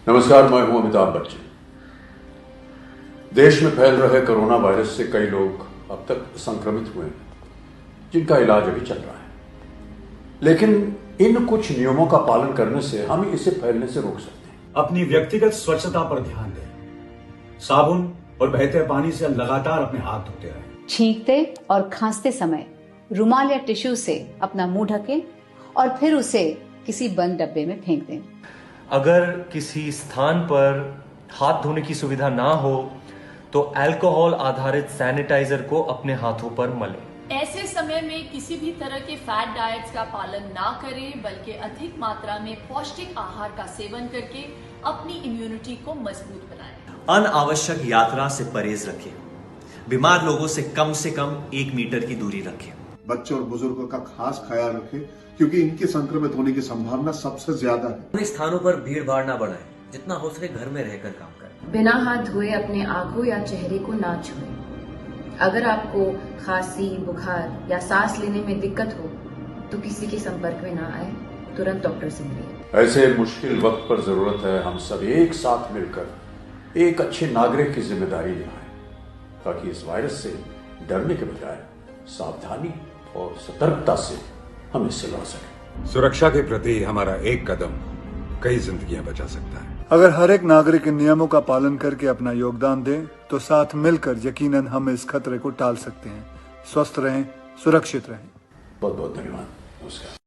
नमस्कार, मैं हूं अमिताभ बच्चन। देश में फैल रहे कोरोना वायरस से कई लोग अब तक संक्रमित हुए हैं, जिनका इलाज अभी चल रहा है। लेकिन इन कुछ नियमों का पालन करने से हम इसे फैलने से रोक सकते हैं। अपनी व्यक्तिगत स्वच्छता पर ध्यान दें। साबुन और बहते पानी से लगातार अपने हाथ धोते रहें। छींकते और खांसते समय रुमाल या टिश्यू से अपना मुंह ढकें और फिर उसे किसी बंद डब्बे में फेंक दें। अगर किसी स्थान पर हाथ धोने की सुविधा ना हो तो अल्कोहल आधारित सैनिटाइजर को अपने हाथों पर मलें। ऐसे समय में किसी भी तरह के फैट डाइट्स का पालन ना करें, बल्कि अधिक मात्रा में पौष्टिक आहार का सेवन करके अपनी इम्यूनिटी को मजबूत बनाएं। अनावश्यक यात्रा से परहेज रखें। बीमार लोगों से कम 1 मीटर की दूरी रखें। बच्चों और बुजुर्गों का खास ख्याल रखें, क्योंकि इनके संक्रमित होने की संभावना सबसे ज्यादा है। उन स्थानों पर भीड़ भाड़ ना बढ़ाएं। जितना हो सके घर में रहकर काम करें। बिना हाथ धोए अपने आंखों या चेहरे को ना छुएं। अगर आपको खांसी, बुखार या सांस लेने में दिक्कत हो तो किसी के संपर्क में ना आए, तुरंत डॉक्टर से मिलिए। ऐसे मुश्किल वक्त पर जरूरत है हम सब एक साथ मिलकर एक अच्छे नागरिक की जिम्मेदारी निभाएं, ताकि इस वायरस से डरने के बजाय सावधानी और सतर्कता से हम इससे लड़ सकें। सुरक्षा के प्रति हमारा एक कदम कई जिंदगियां बचा सकता है। अगर हर एक नागरिक इन नियमों का पालन करके अपना योगदान दे तो साथ मिलकर यकीनन हम इस खतरे को टाल सकते हैं। स्वस्थ रहें, सुरक्षित रहें। बहुत बहुत धन्यवाद। नमस्कार।